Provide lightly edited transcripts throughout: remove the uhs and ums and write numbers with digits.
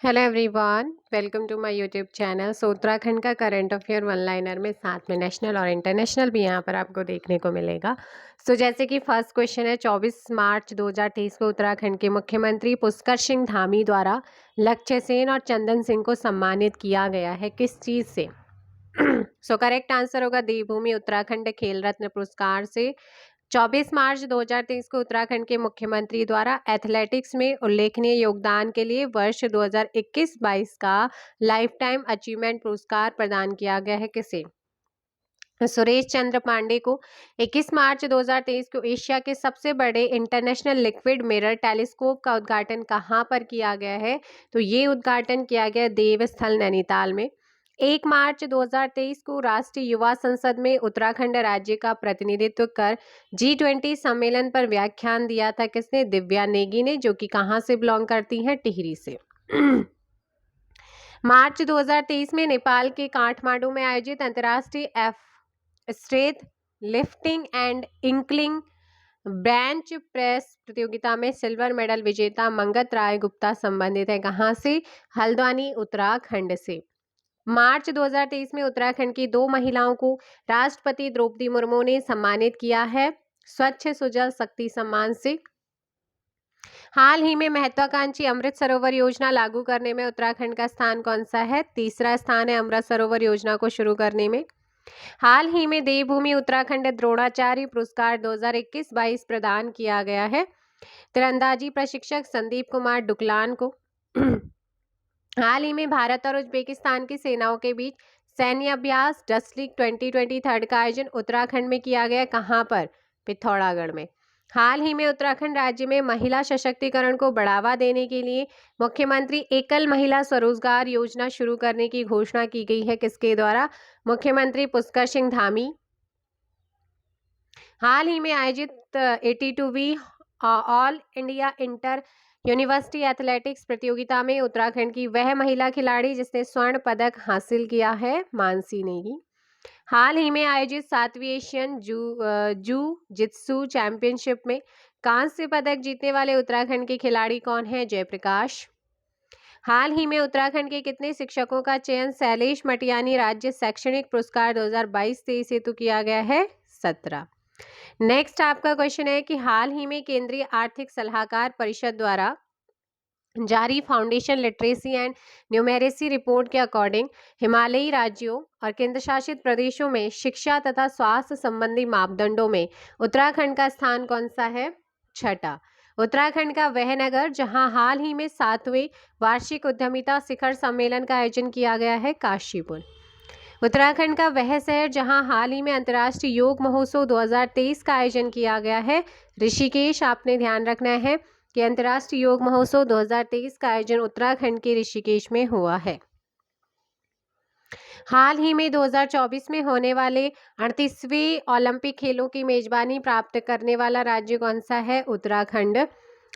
Hello everyone, welcome to my YouTube channel. Uttarakhand का current affair one liner में साथ में नेशनल और इंटरनेशनल भी यहाँ पर आपको देखने को मिलेगा। जैसे कि फर्स्ट क्वेश्चन है, 24 मार्च 2023 को उत्तराखंड के मुख्यमंत्री पुष्कर सिंह धामी द्वारा लक्ष्य सेन और चंदन सिंह को सम्मानित किया गया है, किस चीज़ से? करेक्ट आंसर होगा देवभूमि उत्तराखंड खेल रत्न पुरस्कार से। 24 मार्च 2023 को उत्तराखंड के मुख्यमंत्री द्वारा एथलेटिक्स में उल्लेखनीय योगदान के लिए वर्ष 2021-22 का लाइफ टाइम अचीवमेंट पुरस्कार प्रदान किया गया है, किसे? सुरेश चंद्र पांडे को। 21 मार्च 2023 को एशिया के सबसे बड़े इंटरनेशनल लिक्विड मिरर टेलीस्कोप का उद्घाटन कहाँ पर किया गया है? तो ये उद्घाटन किया गया देवस्थल नैनीताल में। 1 मार्च 2023 को राष्ट्रीय युवा संसद में उत्तराखंड राज्य का प्रतिनिधित्व कर G20 सम्मेलन पर व्याख्यान दिया था, किसने? दिव्या नेगी ने, जो कि कहाँ से बिलोंग करती हैं? टिहरी से। मार्च 2023 में नेपाल के काठमांडू में आयोजित अंतर्राष्ट्रीय straight lifting and inkling bench press प्रतियोगिता में सिल्वर मेडल विजेता मंगत राय गुप्ता संबंधित है, कहां से? हल्द्वानी उत्तराखंड से। मार्च 2023 में उत्तराखंड की 2 महिलाओं को राष्ट्रपति द्रौपदी मुर्मू ने सम्मानित किया है स्वच्छ सुजल शक्ति सम्मान से। हाल ही में महत्वाकांक्षी अमृत सरोवर योजना लागू करने में उत्तराखंड का स्थान कौन सा है? तीसरा स्थान है अमृत सरोवर योजना को शुरू करने में। हाल ही में देवभूमि उत्तराखंड द्रोणाचार्य पुरस्कार 2021-22 प्रदान किया गया है तीरंदाजी प्रशिक्षक संदीप कुमार डुकलान को। हाल ही में भारत और उज्बेकिस्तान की सेनाओं के बीच सैन्य अभ्यास डस्लिक 2023 का आयोजन उत्तराखंड में किया गया, कहां पर? पिथौरागढ़ में। हाल ही में उत्तराखंड राज्य में महिला सशक्तिकरण को बढ़ावा देने के लिए मुख्यमंत्री एकल महिला स्वरोजगार योजना शुरू करने की घोषणा की गई है, किसके द्वारा? मुख्यमंत्री पुष्कर सिंह धामी। हाल ही में आयोजित 82वीं all India inter university athletics प्रतियोगिता में उत्तराखंड की वह महिला खिलाड़ी जिसने स्वर्ण पदक हासिल किया है, मानसी नेगी। हाल ही में आयोजित 7वीं एशियन जू जित्सु चैंपियनशिप में कांस्य पदक जीतने वाले उत्तराखंड के खिलाड़ी कौन है? जयप्रकाश। हाल ही में उत्तराखंड के कितने शिक्षकों का चयन शैलेश मटियानी राज्य शैक्षणिक पुरस्कार 2022-23 हेतु किया गया है? 17। नेक्स्ट आपका क्वेश्चन है कि हाल ही में केंद्रीय आर्थिक सलाहकार परिषद द्वारा जारी foundation literacy and numeracy report के अकॉर्डिंग हिमालयी राज्यों और केंद्रशासित प्रदेशों में शिक्षा तथा स्वास्थ्य संबंधी मापदंडों में उत्तराखंड का स्थान कौन सा है? 6। उत्तराखंड का वह नगर जहां हाल ही में 7वें वार्षिक उद्यमिता शिखर सम्मेलन का आयोजन किया गया है, काशीपुर। उत्तराखंड का वह शहर जहां हाल ही में अंतर्राष्ट्रीय योग महोत्सव 2023 का आयोजन किया गया है, ऋषिकेश। आपने ध्यान रखना है कि अंतर्राष्ट्रीय योग महोत्सव 2023 का आयोजन उत्तराखंड के ऋषिकेश में हुआ है। हाल ही में 2024 में होने वाले 38वें ओलंपिक खेलों की मेजबानी प्राप्त करने वाला राज्य कौन सा है? उत्तराखंड।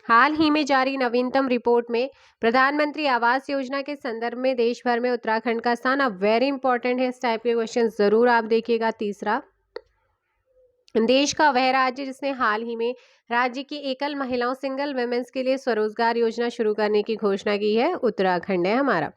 हाल ही में जारी नवीनतम रिपोर्ट में प्रधानमंत्री आवास योजना के संदर्भ में देश भर में उत्तराखंड का स्थान अब वेरी इंपॉर्टेंट है, इस टाइप के क्वेश्चन जरूर आप देखिएगा। तीसरा, देश का वह राज्य जिसने हाल ही में राज्य की एकल महिलाओं सिंगल वुमेन्स के लिए स्वरोजगार योजना शुरू करने की घोषणा की है, उत्तराखंड है हमारा।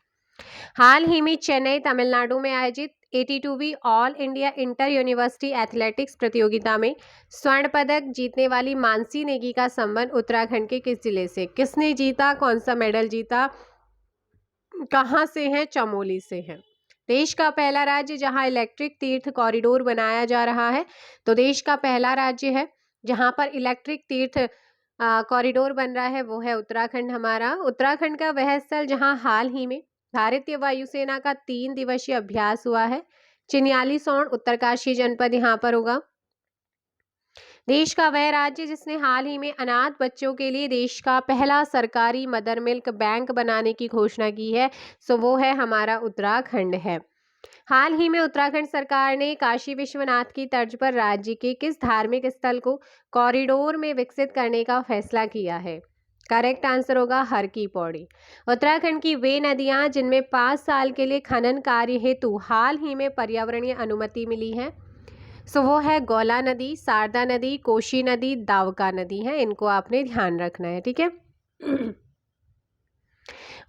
हाल ही में चेन्नई तमिलनाडु में आयोजित 82वीं all India inter university athletics प्रतियोगिता में स्वर्ण पदक जीतने वाली मानसी नेगी का संबंध उत्तराखंड के किस जिले से? किसने जीता, कौन सा मेडल जीता, कहां से है? चमोली से है। देश का पहला राज्य जहां इलेक्ट्रिक तीर्थ कॉरिडोर बनाया जा रहा है, तो देश का पहला राज्य है जहां पर इलेक्ट्रिक तीर्थ कॉरिडोर बन रहा है, वो है उत्तराखंड हमारा। उत्तराखंड का वह स्थल जहां हाल ही में भारतीय वायुसेना का 3 दिवसीय अभ्यास हुआ है, चिन्यालीसौड़ उत्तरकाशी जनपद यहाँ पर होगा। देश का वह राज्य जिसने हाल ही में अनाथ बच्चों के लिए देश का पहला सरकारी मदर मिल्क बैंक बनाने की घोषणा की है, वो है हमारा उत्तराखंड है। हाल ही में उत्तराखंड सरकार ने काशी विश्वनाथ की तर्ज पर राज्य के किस धार्मिक स्थल को कॉरिडोर में विकसित करने का फैसला किया है? करेक्ट आंसर होगा हर की पौड़ी। उत्तराखंड की वे नदियां जिनमें 5 साल के लिए खनन कार्य हेतु हाल ही में पर्यावरणीय अनुमति मिली है, वो है गौला नदी, शारदा नदी, कोशी नदी, दावका नदी है। इनको आपने ध्यान रखना है, ठीक है।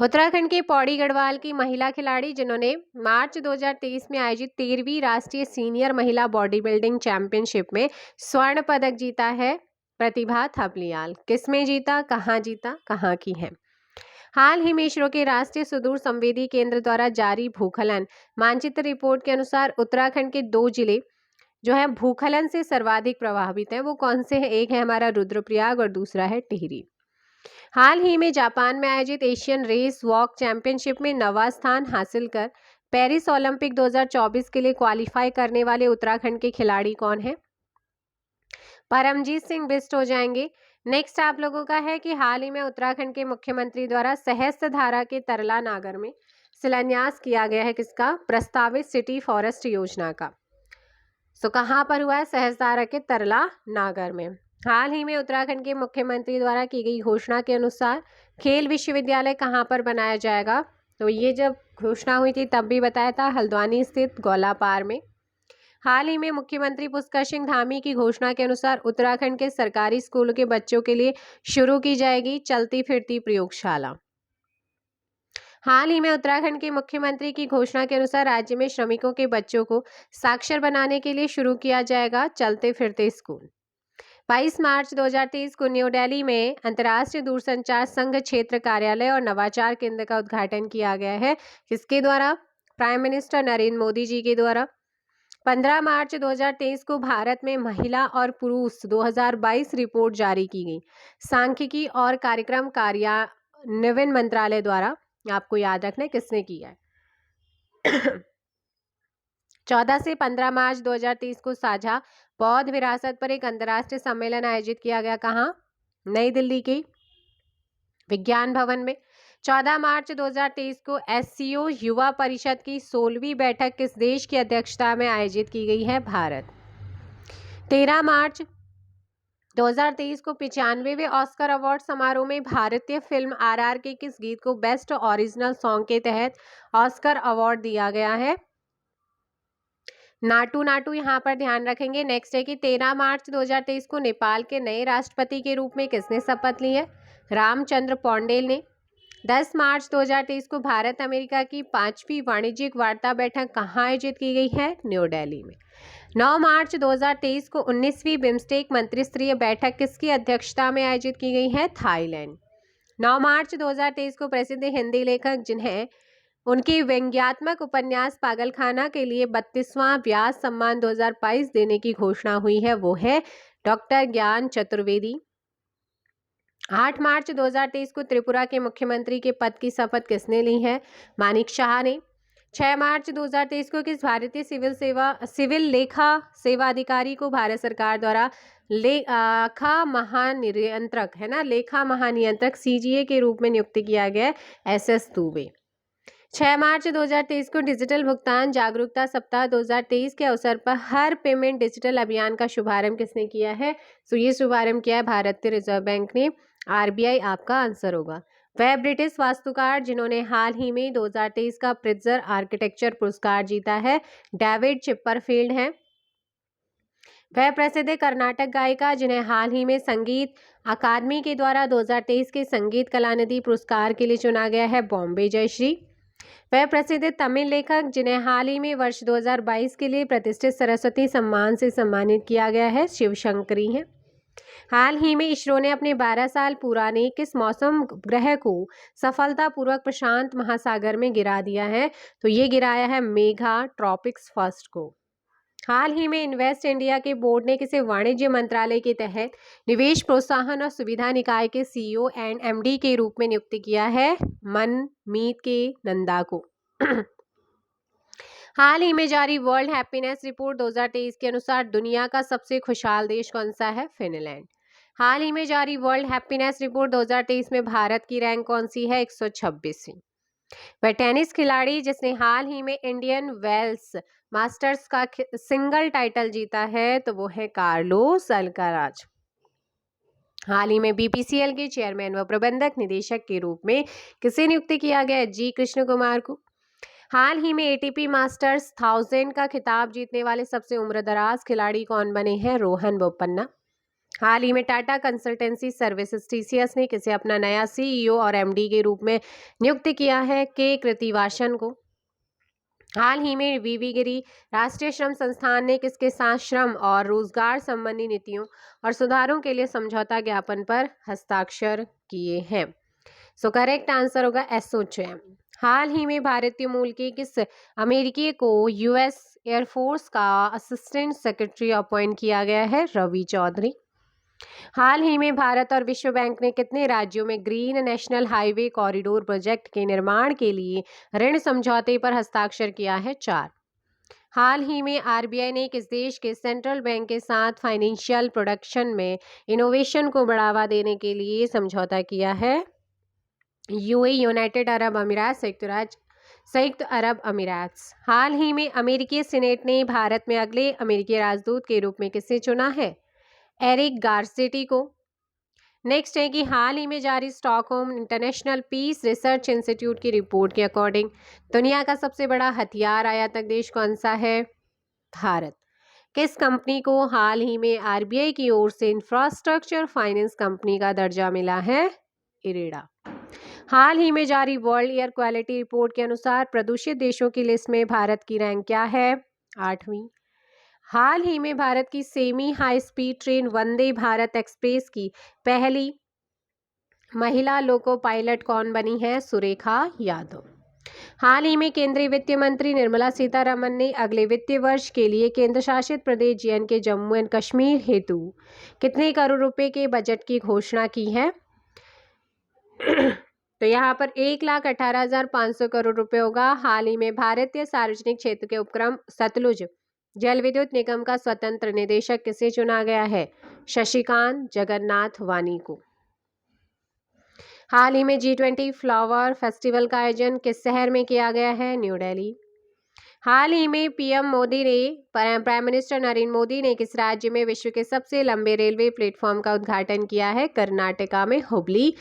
उत्तराखंड के पौड़ी गढ़वाल की महिला खिलाड़ी जिन्होंने मार्च 2023 में आयोजित 13वीं राष्ट्रीय सीनियर महिला बॉडी बिल्डिंग चैंपियनशिप में स्वर्ण पदक जीता है, प्रतिभा थपलियाल। किसमें जीता, कहाँ की है? हाल ही में इसरो के राष्ट्रीय सुदूर संवेदी केंद्र द्वारा जारी भूखलन मानचित्र रिपोर्ट के अनुसार उत्तराखंड के 2 जिले जो है भूखलन से सर्वाधिक प्रभावित हैं। वो कौन से हैं? एक है हमारा रुद्रप्रयाग और दूसरा है टिहरी। हाल ही में जापान में आयोजित एशियन रेस वॉक चैंपियनशिप में 9वां स्थान हासिल कर पेरिस ओलंपिक 2024 के लिए क्वालिफाई करने वाले उत्तराखंड के खिलाड़ी कौन है? परमजीत सिंह बिष्ट हो जाएंगे। नेक्स्ट आप लोगों का है कि हाल ही में उत्तराखंड के मुख्यमंत्री द्वारा सहस्त्रधारा के तरला नागर में शिलान्यास किया गया है किसका? प्रस्तावित सिटी फॉरेस्ट योजना का। तो कहाँ पर हुआ है? सहस्त्रधारा के तरला नागर में। हाल ही में उत्तराखंड के मुख्यमंत्री द्वारा की गई घोषणा के अनुसार खेल विश्वविद्यालय कहाँ पर बनाया जाएगा? तो ये जब घोषणा हुई थी तब भी बताया था, हल्द्वानी स्थित गौलापार में। हाल ही में मुख्यमंत्री पुष्कर सिंह धामी की घोषणा के अनुसार उत्तराखंड के सरकारी स्कूलों के बच्चों के लिए शुरू की जाएगी चलती फिरती प्रयोगशाला। हाल ही में उत्तराखंड के मुख्यमंत्री की घोषणा के अनुसार राज्य में श्रमिकों के बच्चों को साक्षर बनाने के लिए शुरू किया जाएगा चलते फिरते स्कूल। 22 मार्च 2023 को न्यू दिल्ली में अंतर्राष्ट्रीय दूरसंचार संघ क्षेत्र कार्यालय और नवाचार केंद्र का उद्घाटन किया गया है। किसके द्वारा? प्राइम मिनिस्टर नरेंद्र मोदी जी के द्वारा। 15 मार्च 2023 को भारत में महिला और पुरुष 2022 रिपोर्ट जारी की गई। सांख्यिकी और कार्यक्रम कार्यान्वयन मंत्रालय द्वारा। आपको याद रखना है किसने किया है। 14 से 15 मार्च 2023 को साझा बौद्ध विरासत पर एक अंतर्राष्ट्रीय सम्मेलन आयोजित किया गया। कहाँ? नई दिल्ली के विज्ञान भवन में। 14 मार्च 2023 को एससीओ युवा परिषद की 16वीं बैठक किस देश की अध्यक्षता में आयोजित की गई है? भारत। 13 मार्च 2023 को 95वें ऑस्कर अवार्ड समारोह में भारतीय फिल्म आरआर के किस गीत को बेस्ट ओरिजिनल सॉन्ग के तहत ऑस्कर अवार्ड दिया गया है? नाटू नाटू यहाँ पर ध्यान रखेंगे। नेक्स्ट है कि 13 मार्च 2023 को नेपाल के नए राष्ट्रपति के रूप में किसने शपथ ली है? रामचंद्र पौंडेल ने। 10 मार्च 2023 को भारत अमेरिका की 5वीं वाणिज्यिक वार्ता बैठक कहाँ आयोजित की गई है? न्यू दिल्ली में। 9 मार्च 2023 को 19वीं बिम्स्टेक मंत्रिस्तरीय बैठक किसकी अध्यक्षता में आयोजित की गई है? थाईलैंड। 9 मार्च 2023 को प्रसिद्ध हिंदी लेखक जिन्हें उनके व्यंग्यात्मक उपन्यास पागलखाना के लिए 32वां व्यास सम्मान 2022 देने की घोषणा हुई है, वो है डॉक्टर ज्ञान चतुर्वेदी। 8 मार्च 2023 को त्रिपुरा के मुख्यमंत्री के पद की शपथ किसने ली है? मानिक शाह ने। 6 मार्च 2023 को किस भारतीय सिविल लेखा सेवा अधिकारी को भारत सरकार द्वारा लेखा महानियंत्रक है ना, लेखा महानियंत्रक सीजीए के रूप में नियुक्त किया गया? एसएस दुबे। 6 मार्च 2023 को डिजिटल भुगतान जागरूकता सप्ताह 2023 के अवसर पर हर पेमेंट डिजिटल अभियान का शुभारंभ किसने किया है? तो ये शुभारंभ किया है भारतीय रिजर्व बैंक ने। आरबीआई आपका आंसर होगा। वह ब्रिटिश वास्तुकार जिन्होंने हाल ही में 2023 का प्रिट्जर आर्किटेक्चर पुरस्कार जीता है, डेविड चिपरफील्ड हैं। वह प्रसिद्ध कर्नाटक गायिका जिन्हें हाल ही में संगीत अकादमी के द्वारा 2023 के संगीत कलानिधि पुरस्कार के लिए चुना गया है, बॉम्बे जयश्री। वह प्रसिद्ध तमिल लेखक जिन्हें हाल ही में वर्ष 2022 के लिए प्रतिष्ठित सरस्वती सम्मान से सम्मानित किया गया है, शिवशंकरी हैं। हाल ही में इसरो ने अपने 12 साल पुराने किस मौसम ग्रह को सफलतापूर्वक प्रशांत महासागर में गिरा दिया है? तो ये गिराया है मेघा ट्रॉपिक्स फर्स्ट को। हाल ही में इन्वेस्ट इंडिया के बोर्ड ने किसे वाणिज्य मंत्रालय के तहत निवेश प्रोत्साहन और सुविधा निकाय के सीईओ एंड एमडी के रूप में नियुक्त किया है? मनमीत के नंदा को। हाल ही में जारी वर्ल्ड हैप्पीनेस रिपोर्ट 2023 के अनुसार दुनिया का सबसे खुशहाल देश कौन सा है? फिनलैंड। हाल ही में जारी वर्ल्ड हैप्पीनेस रिपोर्ट 2023 में भारत की रैंक कौन सी है? 126वीं। वह टेनिस खिलाड़ी जिसने हाल ही में इंडियन वेल्स मास्टर्स का सिंगल टाइटल जीता है, तो वो है कार्लोस अल्काराज। हाल ही में बीपीसीएल के चेयरमैन व प्रबंधक निदेशक के रूप में किसे नियुक्त किया गया? जी कृष्ण कुमार को। हाल ही में एटीपी मास्टर्स 1000 का खिताब जीतने वाले सबसे उम्रदराज खिलाड़ी कौन बने हैं? रोहन बोपन्ना। हाल ही में टाटा कंसल्टेंसी सर्विसेज TCS ने किसे अपना नया CEO और MD के रूप में नियुक्त किया है? के कृतिवासन को। हाल ही में वीवी गिरी राष्ट्रीय श्रम संस्थान ने किसके साथ श्रम और रोजगार संबंधी नीतियों और सुधारों के लिए समझौता ज्ञापन पर हस्ताक्षर किए हैं? सो करेक्ट आंसर होगा एसोचैम। हाल ही में भारतीय मूल के किस अमेरिकी को US एयरफोर्स का असिस्टेंट सेक्रेटरी अपॉइंट किया गया है? रवि चौधरी। हाल ही में भारत और विश्व बैंक ने कितने राज्यों में green national highway corridor project के निर्माण के लिए ऋण समझौते पर हस्ताक्षर किया है? 4। हाल ही में RBI ने किस देश के सेंट्रल बैंक के साथ फाइनेंशियल प्रोडक्शन में इनोवेशन को बढ़ावा देने के लिए समझौता किया है? UAE, यूनाइटेड अरब अमीरात, संयुक्त अरब अमीरात। हाल ही में अमेरिकी सीनेट ने भारत में अगले अमेरिकी राजदूत के रूप में किसे चुना है? एरिक गारसेटी को। नेक्स्ट है कि हाल ही में जारी Stockholm International Peace Research Institute की रिपोर्ट के अकॉर्डिंग दुनिया का सबसे बड़ा हथियार आयातक देश कौन सा है? भारत। किस कंपनी को हाल ही में RBI की ओर से इंफ्रास्ट्रक्चर फाइनेंस कंपनी का दर्जा मिला है? इरेडा। हाल ही में जारी वर्ल्ड एयर क्वालिटी रिपोर्ट के अनुसार प्रदूषित देशों की लिस्ट में भारत की रैंक क्या है? 8वीं। हाल ही में भारत की semi high speed train Vande Bharat express की पहली महिला लोको पायलट कौन बनी है? सुरेखा यादव। हाल ही में केंद्रीय वित्त मंत्री निर्मला सीतारमण ने अगले वित्तीय वर्ष के लिए केंद्र शासित प्रदेश JNK जम्मू एंड कश्मीर हेतु कितने करोड़ रुपए के बजट की घोषणा की है? तो यहाँ पर 1,18,500 करोड़ रुपए होगा। हाल ही में भारतीय सार्वजनिक क्षेत्र के उपक्रम सतलुज जल विद्युत निगम का स्वतंत्र निदेशक किसे चुना गया है? शशिकांत जगन्नाथ वानी को। हाल ही में G20 फ्लावर फेस्टिवल का आयोजन किस शहर में किया गया है? न्यू दिल्ली। हाल ही में प्राइम मिनिस्टर नरेंद्र मोदी ने किस राज्य में विश्व के सबसे लंबे रेलवे प्लेटफॉर्म का उद्घाटन किया है? कर्नाटका में हुबली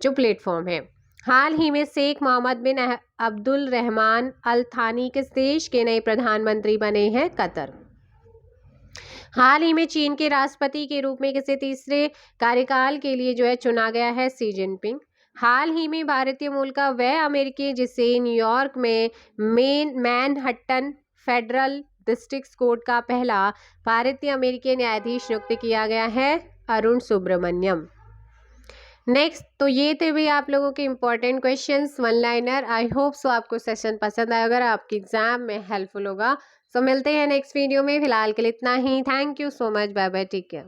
जो प्लेटफॉर्म है। हाल ही में शेख मोहम्मद बिन अब्दुल रहमान अल थानी किस देश के नए प्रधानमंत्री बने हैं? कतर। हाल ही में चीन के राष्ट्रपति के रूप में किसे तीसरे कार्यकाल के लिए चुना गया है? Xi Jinping. हाल ही में भारतीय मूल का वह अमेरिकी जिसे न्यूयॉर्क में मैनहट्टन फेडरल डिस्ट्रिक्ट कोर्ट का पहला भारतीय अमेरिकी न्यायाधीश नियुक्त किया गया है? अरुण सुब्रमण्यम। नेक्स्ट, तो ये थे भी आप लोगों के important questions 1 liner. I hope so आपको सेशन पसंद आया, अगर आपके एग्जाम में हेल्पफुल होगा। सो मिलते हैं नेक्स्ट वीडियो में। फिलहाल के लिए इतना ही। Thank you so much. Bye bye, take care.